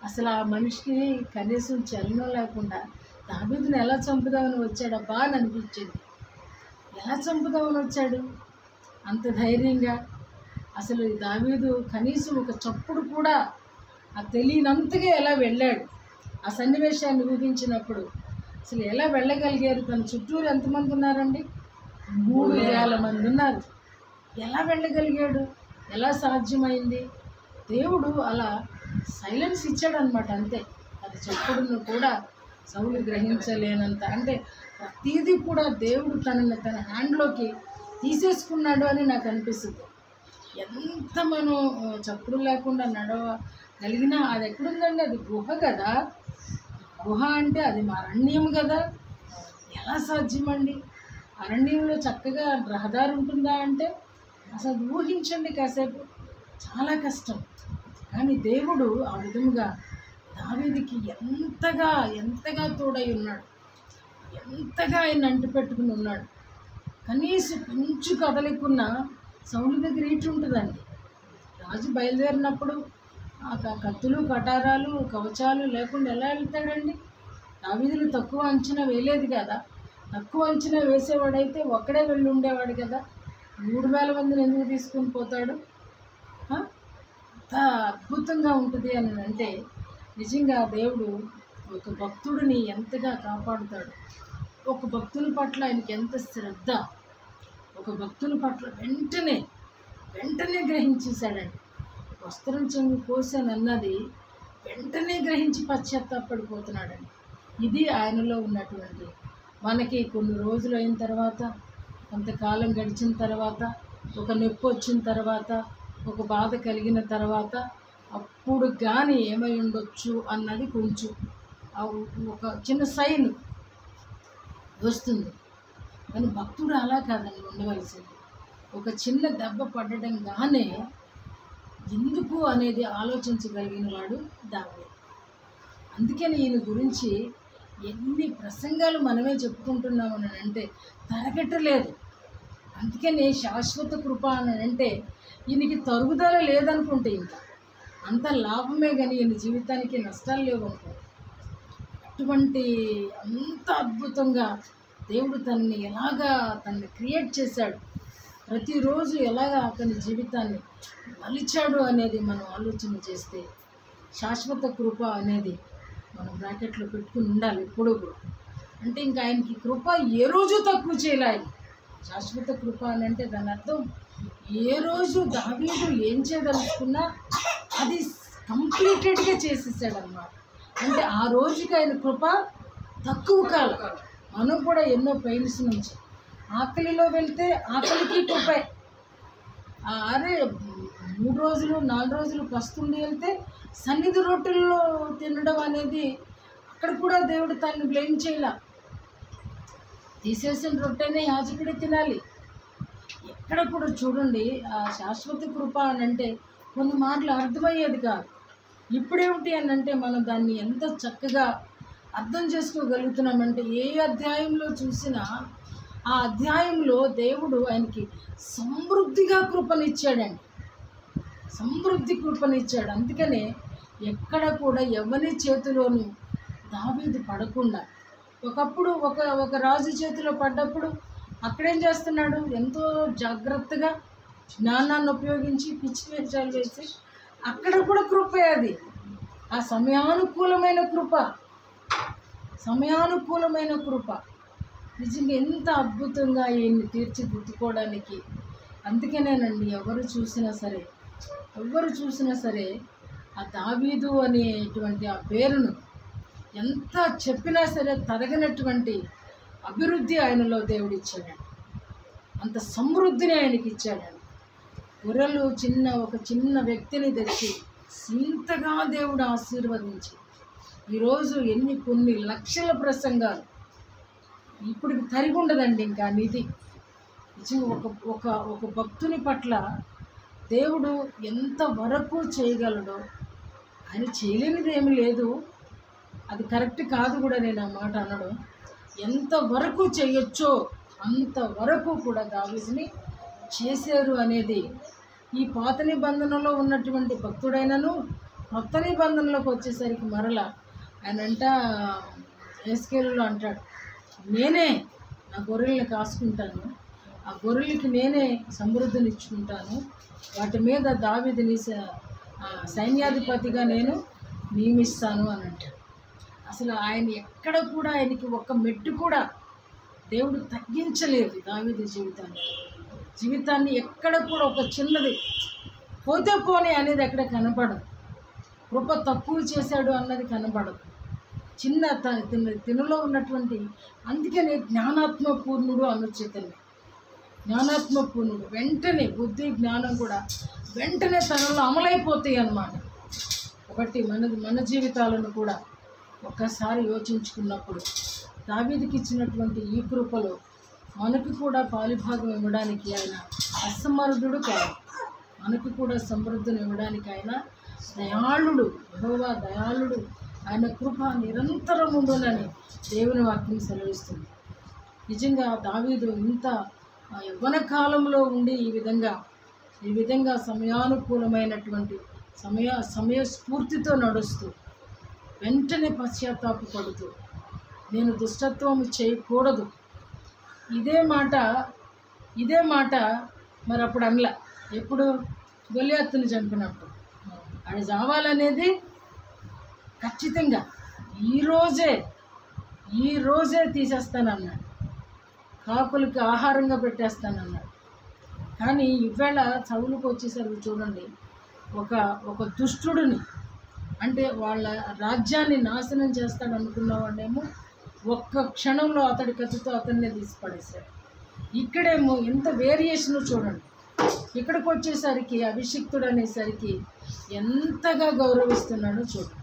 అసలు ఆ మనిషికి కనీసం చలనం లేకుండా దావీదుని ఎలా చంపుదామని వచ్చాడబ్బా అని అనిపించింది. ఎలా చంపుదామని వచ్చాడు అంత ధైర్యంగా? అసలు దావీదు కనీసం ఒక చప్పుడు కూడా ఆ తెలియనంతగా ఎలా వెళ్ళాడు? ఆ సన్నివేశాన్ని ఊహించినప్పుడు అసలు ఎలా వెళ్ళగలిగారు? తన చుట్టూరు ఎంతమంది ఉన్నారండి? 3000 మంది ఉన్నారు. ఎలా వెళ్ళగలిగాడు? ఎలా సాధ్యమైంది? దేవుడు అలా సైలెన్స్ ఇచ్చాడనమాట, అంతే. అది చప్పుడును కూడా సౌలు గ్రహించలేనంత, అంటే ప్రతిదీ కూడా దేవుడు తన హ్యాండ్లోకి తీసేసుకున్నాడు అని నాకు అనిపిస్తుంది. ఎంత మనం చప్పుడు లేకుండా నడవగలిగినా అది ఎక్కడుందండి? అది గుహ కదా. గుహ అంటే అది అరణ్యం కదా. ఎలా సాధ్యమండి? అరణ్యంలో చక్కగా రహదారి ఉంటుందా అంటే అసలు ఊహించండి కాసేపు, చాలా కష్టం. కానీ దేవుడు ఆ విధముగా దావీదుకి ఎంతగా తోడై ఉన్నాడు, ఎంతగా ఆయన అంటిపెట్టుకుని ఉన్నాడు. కనీసం కొంచెం కదలికున్న సౌలు దగ్గర ఇటు ఉంటుందండి. రాజు బయలుదేరినప్పుడు ఆ కత్తులు కటారాలు కవచాలు లేకుండా ఎలా వెళ్తాడండి? దావీదులు తక్కువ అంచనా వేయలేదు కదా. తక్కువ అంచనా వేసేవాడైతే ఒక్కడే వెళ్ళి ఉండేవాడు కదా. 3000 మందిని ఎందుకు తీసుకొని పోతాడు? అంత అద్భుతంగా ఉంటుంది అని అంటే నిజంగా దేవుడు ఒక భక్తుడిని ఎంతగా కాపాడుతాడు. ఒక భక్తుని పట్ల ఆయనకి ఎంత శ్రద్ధ, ఒక భక్తుని పట్ల వెంటనే గ్రహించేశాడండి. వస్త్రం చెంగు కోసానన్నది వెంటనే గ్రహించి పశ్చాత్తాపడిపోతున్నాడండి. ఇది ఆయనలో ఉన్నటువంటి, మనకి కొన్ని రోజులు అయిన తర్వాత, కొంతకాలం గడిచిన తర్వాత, ఒక నొప్పి వచ్చిన తర్వాత, ఒక బాధ కలిగిన తర్వాత అప్పుడు కానీ ఏమై ఉండొచ్చు అన్నది కొంచెం ఒక చిన్న సైన్ వస్తుంది. కానీ భక్తుడు అలా కాదండి ఉండవలసింది. ఒక చిన్న దెబ్బ పడడం గానే ఎందుకు అనేది ఆలోచించగలిగిన వాడు దావీదు. అందుకని ఈయన గురించి ఎన్ని ప్రసంగాలు మనమే చెప్పుకుంటున్నాము అని అంటే తరగట్టలేదు. అందుకని శాశ్వత కృప అని అంటే ఈయనకి తరుగుదల లేదనుకుంటే ఇంకా అంత లాభమే కానీ ఈయన జీవితానికి నష్టాలు లేవు అనుకో. అటువంటి అంత అద్భుతంగా దేవుడు తనని క్రియేట్ చేశాడు, ప్రతిరోజు ఎలాగా అతని జీవితాన్ని మలిచాడు అనేది మనం ఆలోచన చేస్తే శాశ్వత కృప అనేది మనం బ్రాకెట్లో పెట్టుకుని ఉండాలి ఎప్పుడూ కూడా. అంటే ఇంకా ఆయనకి కృప ఏ రోజు తక్కువ చేయలేదు. శాశ్వత కృప అని అంటే దాని అర్థం ఏ రోజు దావీదు ఏం చేయదలుచుకున్నా అది కంప్లీటెడ్గా చేసేసాడు అన్నమాట. అంటే ఆ రోజుకి ఆయన కృప తక్కువ కాలం. మనం కూడా ఎన్నో పెయిన్స్ నుంచి ఆకలిలో వెళ్తే ఆకలికి కృపే. అరే 3 రోజులు 4 రోజులు పస్తుండి వెళ్తే సన్నిధి రొట్టెల్లో తినడం అనేది అక్కడ కూడా దేవుడు తనని బ్లేమ్ చేయాల. తీసేసిన రొట్టెనే యాజకుడే తినాలి. ఎక్కడ కూడా చూడండి ఆ శాశ్వత కృప అని అంటే కొన్ని మాటలు అర్థమయ్యేది కాదు. ఇప్పుడేమిటి అని అంటే మనం దాన్ని ఎంత చక్కగా అర్థం చేసుకోగలుగుతున్నామంటే ఏ అధ్యాయంలో చూసినా ఆ అధ్యాయంలో దేవుడు ఆయనకి సమృద్ధిగా కృపనిచ్చాడండి, సమృద్ధి కృపనిచ్చాడు. అందుకనే ఎక్కడ కూడా ఎవరి చేతిలోనూ దావీదు పడకుండా, ఒకప్పుడు ఒక రాజు చేతిలో పడ్డప్పుడు అక్కడేం చేస్తున్నాడు, ఎంతో జాగ్రత్తగా జ్ఞానాన్ని ఉపయోగించి పిచ్చి వేషాలు వేసి అక్కడ కూడా కృపే. అది ఆ సమయానుకూలమైన కృప, సమయానుకూలమైన కృప నిజంగా ఎంత అద్భుతంగా ఈయన్ని తీర్చిదిద్దుకోవడానికి. అందుకేనేనండి ఎవరు చూసినా సరే ఆ దావీదు అనేటువంటి ఆ పేరును ఎంత చెప్పినా సరే తరగనటువంటి అభివృద్ధి ఆయనలో దేవుడు ఇచ్చాడండి. అంత సమృద్ధిని ఆయనకి ఇచ్చాడండి. గొర్రెలు ఒక చిన్న వ్యక్తిని తెచ్చి ఇంతగా దేవుడు ఆశీర్వదించి ఈరోజు కొన్ని లక్షల ప్రసంగాలు ఇప్పుడు తరిగి ఉండదండి ఇంకా నిధి. నిజంగా ఒక భక్తుని పట్ల దేవుడు ఎంతవరకు చేయగలడో, ఆయన చేయలేనిది ఏమి లేదు, అది కరెక్ట్ కాదు కూడా నేను ఆ మాట అనడం. ఎంతవరకు చేయొచ్చో అంతవరకు కూడా దావీదుని చేశారు అనేది ఈ పాత నిబంధనలో ఉన్నటువంటి భక్తుడైనను కొత్త నిబంధనలోకి వచ్చేసరికి మరలా ఆయన ఎస్కేలులో అంటాడు, నేనే నా గొర్రెల్ని కాసుకుంటాను, ఆ గొర్రెలకి నేనే సమృద్ధినిచ్చుకుంటాను, వాటి మీద దావీదుని సైన్యాధిపతిగా నేను నియమిస్తాను అని అంటాడు. అసలు ఆయన ఎక్కడ కూడా ఆయనకి ఒక మెట్టు కూడా దేవుడు తగ్గించలేదు. దావీదు జీవితాన్ని ఎక్కడ కూడా ఒక చిన్నది పోతే పోనీ అనేది ఎక్కడ కనపడదు. కృప తక్కువ చేశాడు అన్నది కనపడదు. తినలో ఉన్నటువంటి, అందుకనే జ్ఞానాత్మపూర్ణుడు అనుచేతనే, జ్ఞానాత్మపూర్ణుడు వెంటనే బుద్ధి జ్ఞానం కూడా వెంటనే తనలో అమలైపోతాయి అన్నమాట. ఒకటి మన జీవితాలను కూడా ఒక్కసారి యోచించుకున్నప్పుడు దావీదుకి ఇచ్చినటువంటి ఈ కృపలో మనకు కూడా పాలిభాగం ఇవ్వడానికి ఆయన అసమర్థుడు కాదు. మనకు కూడా సమృద్ధిని ఇవ్వడానికి ఆయన దయాళుడు, యెహోవా దయాళుడు. ఆయన కృప నిరంతరం ఉండునని దేవుని వాక్యం సెలవిస్తుంది. నిజంగా దావీదు ఇంత యవ్వన కాలంలో ఉండి ఈ విధంగా సమయానుకూలమైనటువంటి సమయస్ఫూర్తితో నడుస్తూ వెంటనే పశ్చాత్తాపపడుతూ నేను దుష్టత్వం చేయకూడదు, ఇదే మాట మరి అప్పుడు అనలా. ఎప్పుడు గొలియాతుని చంపినప్పుడు ఆయన చావాలనేది ఖచ్చితంగా ఈ రోజే తీసేస్తానన్నాడు, కాకులకి ఆహారంగా పెట్టేస్తానన్నాడు. కానీ ఈవేళ సౌలుకు వచ్చేసరికి చూడండి, ఒక దుష్టుడిని, అంటే వాళ్ళ రాజ్యాన్ని నాశనం చేస్తాడు అనుకున్నవాడేమో ఒక్క క్షణంలో అతడి కత్తితో అతన్నే తీసి పడేశాడు. ఇక్కడేమో ఎంత వేరియేషన్ చూడండి. ఇక్కడికి వచ్చేసరికి అభిషిక్తుడు అనేసరికి ఎంతగా గౌరవిస్తున్నాడో చూడండి.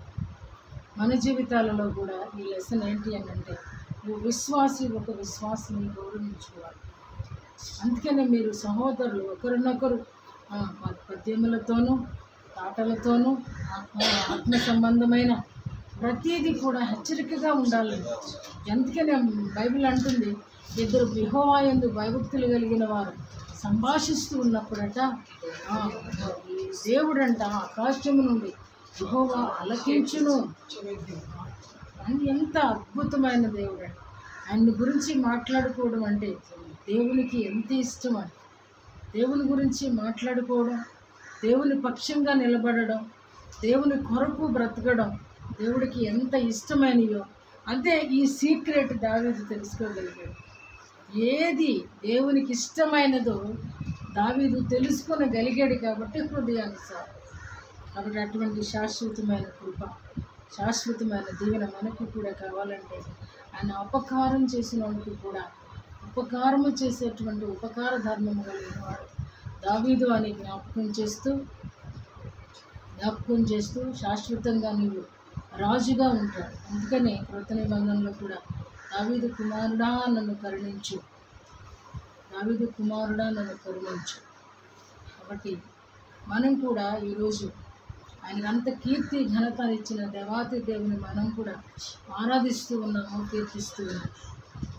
మన జీవితాలలో కూడా ఈ లెసన్ ఏంటి అని అంటే, ఒక విశ్వాసిని గౌరవించుకోవాలి. అందుకనే మీరు సహోదరులు ఒకరినొకరు పద్యములతోనూ ఆటలతోనూ ఆత్మ సంబంధమైన ప్రతీది కూడా హెచ్చరికగా ఉండాలి. అందుకనే బైబిల్ అంటుంది, ఇద్దరు యెహోవా యందు భయభక్తులు కలిగిన వారు సంభాషిస్తూ ఉన్నప్పుడట దేవుడంట ఆకాశము నుండి యెహోవా ఆలకించును అని. ఎంత అద్భుతమైన దేవుడు అండి. ఆయన గురించి మాట్లాడుకోవడం అంటే దేవునికి ఎంత ఇష్టం అండి. దేవుని గురించి మాట్లాడుకోవడం, దేవుని పక్షంగా నిలబడడం, దేవుని కొరకు బ్రతకడం దేవుడికి ఎంత ఇష్టమైనయో అంతే ఈ సీక్రెట్ దావీదు తెలుసుకోగలిగాడు. ఏది దేవునికి ఇష్టమైనదో దావీదు తెలుసుకొనగలిగాడు కాబట్టి హృదయానుసారం. కాబట్టి అటువంటి శాశ్వతమైన కృప, శాశ్వతమైన దీవెన మనకు కూడా కావాలంటే ఆయన అపకారం చేసిన వాడికి కూడా ఉపకారము చేసేటువంటి ఉపకార ధర్మము కలిగిన వాడు దావీదు అని జ్ఞాపకం చేస్తూ శాశ్వతంగా నీవు రాజుగా ఉంటాడు. అందుకనే కృత నిబంధనలో కూడా దావీదు కుమారుడా నన్ను కరుణించు, దావీదు కుమారుడా నన్ను కరుణించు. కాబట్టి మనం కూడా ఈరోజు ఆయనకు అంత కీర్తి ఘనత ఇచ్చిన దేవాతి దేవుని మనం కూడా ఆరాధిస్తూ ఉన్నాము, కీర్తిస్తూ ఉన్నాము.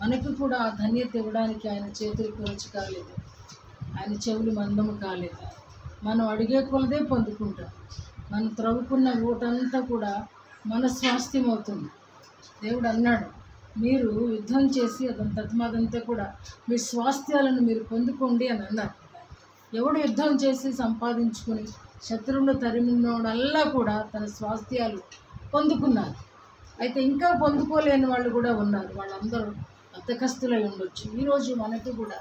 మనకు కూడా ఆ ధన్యత ఇవ్వడానికి ఆయన చేతులు కొరచి కాలేదు, ఆయన చెవులు మందము కాలేదు. మనం అడిగే కొలదే పొందుకుంటాం. మనం త్రవ్వుకున్న ఓటంతా కూడా మన స్వాస్థ్యం అవుతుంది. దేవుడు అన్నాడు, మీరు యుద్ధం చేసి అదంతా కూడా మీ స్వాస్థ్యాలను మీరు పొందుకోండి అని అన్నారు. ఎవడు యుద్ధం చేసి సంపాదించుకుని శత్రువులు తరిమినోడల్లా కూడా తన స్వాస్థ్యాలు పొందుకున్నారు. అయితే ఇంకా పొందుకోలేని వాళ్ళు కూడా ఉన్నారు. వాళ్ళందరూ బద్ధకస్తులై ఉండొచ్చు. ఈరోజు మనకి కూడా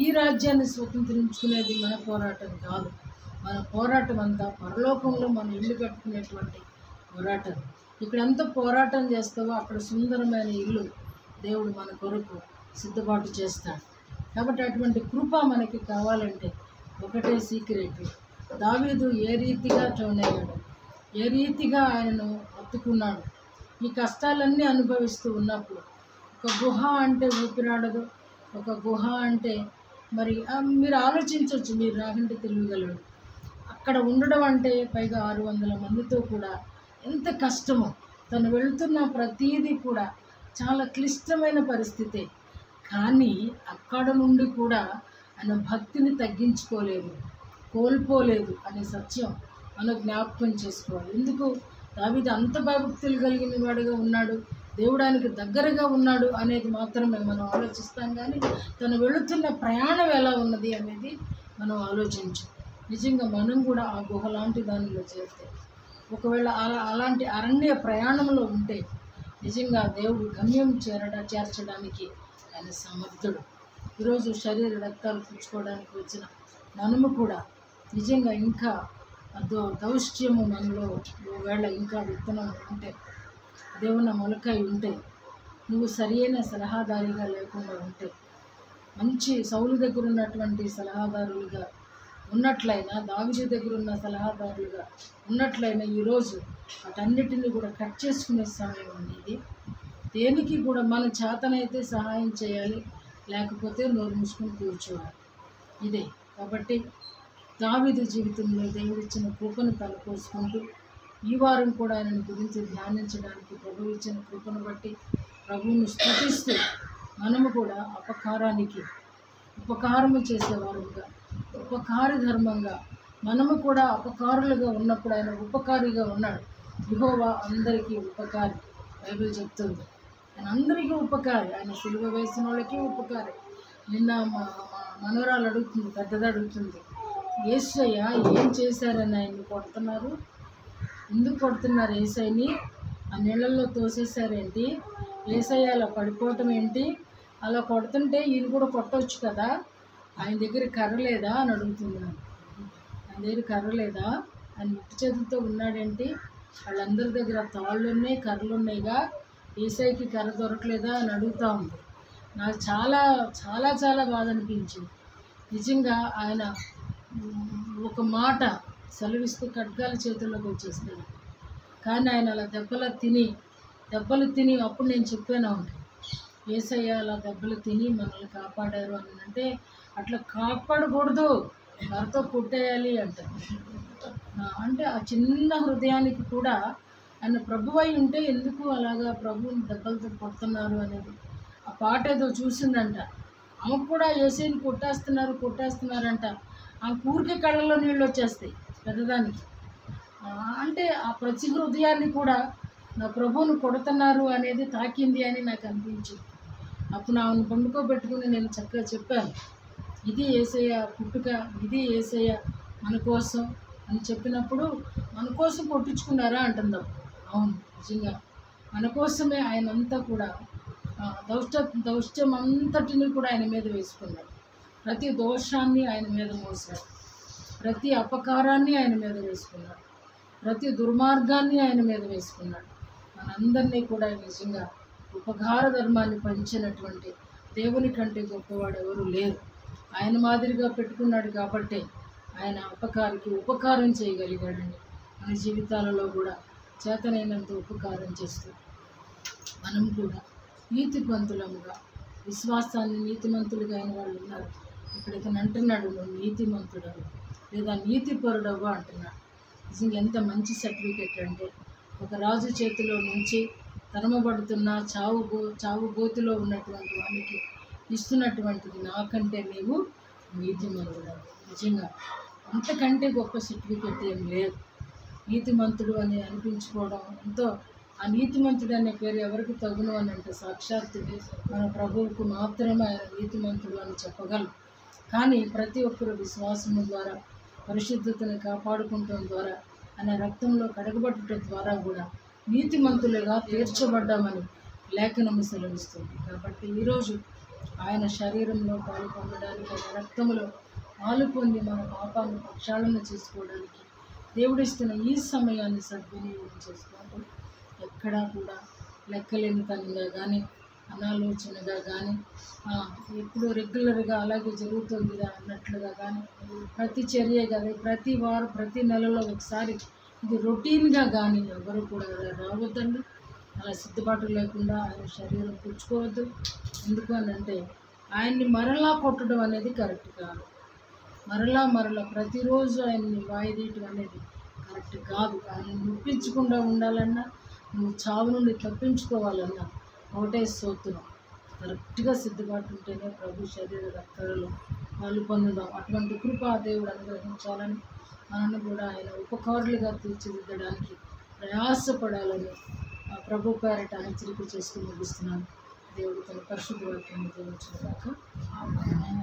ఈ రాజ్యాన్ని స్వతంత్రించుకునేది మన పోరాటం కాదు. మన పోరాటం అంతా పరలోకంలో మనం ఇల్లు కట్టుకునేటువంటి పోరాటం. ఇక్కడ ఎంత పోరాటం చేస్తావో అక్కడ సుందరమైన ఇల్లు దేవుడు మన కొరకు సిద్ధపాటు చేస్తాడు. కాబట్టి అటువంటి కృప మనకి కావాలంటే ఒకటే సీక్రెట్, దావీదు ఏ రీతిగా ట్రైన్ అయ్యాడు, ఏ రీతిగా ఆయనను హత్తుకున్నాడు. ఈ కష్టాలన్నీ అనుభవిస్తూ ఉన్నప్పుడు ఒక గుహ అంటే ఊపిరాడదు, ఒక గుహ అంటే మరి మీరు ఆలోచించవచ్చు, మీరు రాకంటే తెలియగలడు. అక్కడ ఉండడం అంటే పైగా 600 మందితో కూడా ఎంత కష్టమో. తను వెళుతున్న ప్రతీది కూడా చాలా క్లిష్టమైన పరిస్థితే. కానీ అక్కడ నుండి కూడా ఆయన భక్తిని తగ్గించుకోలేదు, కోల్పోలేదు అనే సత్యం మనం జ్ఞాపకం చేసుకోవాలి. ఎందుకు దావీదు అంత భయభక్తులు కలిగిన వాడుగా ఉన్నాడు, దేవుడానికి దగ్గరగా ఉన్నాడు అనేది మాత్రమే మనం ఆలోచిస్తాం. కానీ తను వెళుతున్న ప్రయాణం ఎలా ఉన్నది అనేది మనం ఆలోచించు. నిజంగా మనం కూడా ఆ గుహ లాంటి దానిలో చేస్తే, ఒకవేళ అలాంటి అరణ్య ప్రయాణంలో ఉంటే నిజంగా దేవుడు గమ్యం చేర్చడానికి ఆయన సమర్థుడు. ఈరోజు శరీర రక్తాలు పుచ్చుకోవడానికి వచ్చిన మనము కూడా నిజంగా ఇంకా దౌష్ట్యము మనలో ఒకవేళ ఇంకా విత్తనం ఉంటే, దేవుని మొలకై ఉంటే, నువ్వు సరియైన సలహాదారిగా లేకుండా ఉంటే, మంచి సౌలు దగ్గర ఉన్నటువంటి సలహాదారులుగా ఉన్నట్లయినా, దావీదు దగ్గర ఉన్న సలహాదారులుగా ఉన్నట్లయినా ఈరోజు వాటన్నిటిని కూడా కట్ చేసుకునే సమయం ఉండేది. దేనికి కూడా మన చేతనైతే సహాయం చేయాలి, లేకపోతే నోరు మూసుకొని కూర్చోవాలి. ఇదే కాబట్టి దావీదు జీవితంలో దేవుడిచ్చిన కృపను తలపోసుకుంటూ ఈ వారం కూడా ఆయన గురించి ధ్యానించడానికి ప్రభువు ఇచ్చిన కృపను బట్టి ప్రభువును స్తుతిస్తూ మనము కూడా అపకారానికి ఉపకారము చేసేవారుగా, ఉపకార ధర్మంగా మనము కూడా అపకారులుగా ఉన్నప్పుడు ఆయన ఉపకారిగా ఉన్నాడు. యెహోవా అందరికీ ఉపకారి, బైబిల్ చెప్తుంది. ఆయన అందరికీ ఉపకారి, ఆయన సిలువ వేసిన వాళ్ళకి ఉపకారి. నిన్న మా మనవరాలు అడుగుతుంది, పెద్దది అడుగుతుంది, యేసయ్య ఏం చేశారని ఆయన్ని కొడుతున్నారు, ఎందుకు కొడుతున్నారు యేసయ్యని, ఆ నీళ్ళల్లో తోసేశారేంటి, యేసయ్య అలా పడిపోవటం ఏంటి, అలా కొడుతుంటే ఈయన కూడా కొట్టవచ్చు కదా, ఆయన దగ్గర కర్ర లేదా అని అడుగుతున్నాను. ఆయన దగ్గర కర్ర లేదా, ఆయన ముట్టి చేతులతో ఉన్నాడేంటి, వాళ్ళందరి దగ్గర తాళ్ళు ఉన్నాయి, కర్రలు ఉన్నాయిగా, యేసయ్యకి కర్ర దొరకలేదా అని అడుగుతూ ఉంది. నాకు చాలా చాలా చాలా బాధ అనిపించింది. నిజంగా ఆయన ఒక మాట సెలవిస్తే ఖడ్గాల చేతుల్లోకి వచ్చేస్తాడు. కానీ ఆయన అలా దెబ్బలు తిని అప్పుడు నేను చెప్పాను ఉంటాను, యేసయ్య అలా దెబ్బలు తిని మనల్ని కాపాడారు అని. అంటే అట్లా కాపాడకూడదు, వారితో కొట్టేయాలి అంటారు. అంటే ఆ చిన్న హృదయానికి కూడా ఆయన ప్రభువై ఉంటే ఎందుకు అలాగా ప్రభువుని దెబ్బలతో కొడుతున్నారు అనేది ఆ పాట ఏదో చూసిందంట. ఆమెకు కూడా యేసయ్యని కొట్టేస్తున్నారంట. ఆ ఊరికే కళ్ళల్లో నీళ్ళు వచ్చేస్తాయి పెద్దదానికి. అంటే ఆ ప్రతి హృదయాన్ని కూడా నా ప్రభువును కొడుతున్నారు అనేది తాకింది అని నాకు అనిపించింది. అప్పుడు ఆమెను పండుకోబెట్టుకుని నేను చక్కగా చెప్పాను, ఇది యేసయ్య పుట్టుక, ఇది యేసయ్య మన కోసం అని చెప్పినప్పుడు, మన కోసం కొట్టించుకున్నారా అంటుంది. అవును, నిజంగా మన కోసమే ఆయన అంతా కూడా దౌష్ట్యం అంతటిని కూడా ఆయన మీద వేసుకున్నాడు. ప్రతి దోషాన్ని ఆయన మీద మోసాడు, ప్రతి అపకారాన్ని ఆయన మీద వేసుకున్నాడు, ప్రతి దుర్మార్గాన్ని ఆయన మీద వేసుకున్నాడు. మనందరినీ కూడా నిజంగా ఉపకార ధర్మాన్ని పంచినటువంటి దేవుని కంటే గొప్పవాడు ఎవరు లేరు. ఆయన మాదిరిగా పెట్టుకున్నాడు కాబట్టి ఆయన అపకారికి ఉపకారం చేయగలిగాడండి. మన జీవితాలలో కూడా చేతనైనంత ఉపకారం చేస్తూ మనం కూడా నీతిమంతులముగా, విశ్వాసాన్ని నీతిమంతులుగా అయిన వాళ్ళు ఉన్నారు. ఇక్కడ ఇతను అంటున్నాడు, నువ్వు నీతిమంతుడవు లేదా నీతిపరుడవు అంటున్నాడు. నిజంగా ఎంత మంచి సర్టిఫికెట్ అంటే, ఒక రాజు చేతిలో నుంచి తరమబడుతున్న చావు గోతిలో ఉన్నటువంటి వానికి ఇస్తున్నటువంటిది, నాకంటే నీవు నీతిమంతుడవు. నిజంగా అంతకంటే గొప్ప సర్టిఫికెట్ ఏం లేదు. నీతిమంతుడు అని అనిపించుకోవడం ఎంతో, ఆ నీతిమంతుడు అనే పేరు ఎవరికి తగును అని అంటే సాక్షాత్తు మన ప్రభువుకు మాత్రమే ఆయన నీతిమంతుడు అని చెప్పగలం. కానీ ప్రతి ఒక్కరు విశ్వాసము ద్వారా, పరిశుద్ధతను కాపాడుకుంటం ద్వారా, ఆయన రక్తంలో కడగబడటం ద్వారా కూడా నీతిమంతులుగా తీర్చబడ్డామని లేఖనము సెలవిస్తుంది. కాబట్టి ఈరోజు ఆయన శరీరంలో పాలు పొందడానికి, ఆయన రక్తంలో పాలు పొంది మన పాపాలను ప్రక్షాళన చేసుకోవడానికి దేవుడిస్తున్న ఈ సమయాన్ని సద్వినియోగం చేసుకుంటూ, ఎక్కడా కూడా లెక్కలేనితనంగా కానీ, అనాలోచనగా కానీ, ఎప్పుడు రెగ్యులర్గా అలాగే జరుగుతుందిగా అన్నట్లుగా కానీ, ప్రతి చర్య కానీ, ప్రతి వారం, ప్రతి నెలలో ఒకసారి ఇది రొటీన్గా కానీ ఎవరు కూడా రావద్దండి. అలా సిద్ధపాటు లేకుండా ఆయన శరీరం పుచ్చుకోవద్దు. ఎందుకు అని అంటే ఆయన్ని మరలా కొట్టడం అనేది కరెక్ట్ కాదు. మరలా ప్రతిరోజు ఆయన్ని వాయిదీయటం అనేది కరెక్ట్ కాదు. ఆయన్ని నొప్పించకుండా ఉండాలన్నా, నువ్వు చావు నుండి తప్పించుకోవాలన్నా ఒకటే స్తోత్రం, కరెక్ట్గా సిద్ధపాటు ఉంటేనే ప్రభు శరీర రక్తాలలో పాలు పొందుదాం. అటువంటి కృప దేవుడు అనుగ్రహించాలని, మనల్ని కూడా ఆయన ఉపకారులుగా తీర్చిదిద్దడానికి ప్రయాసపడాలని ప్రభు పేరట హెచ్చరిక చేస్తూ ముగిస్తున్నాను. దేవుడు తన పరిశుద్ధ వాక్యాన్ని దీవించుగాక. ఆమేన్.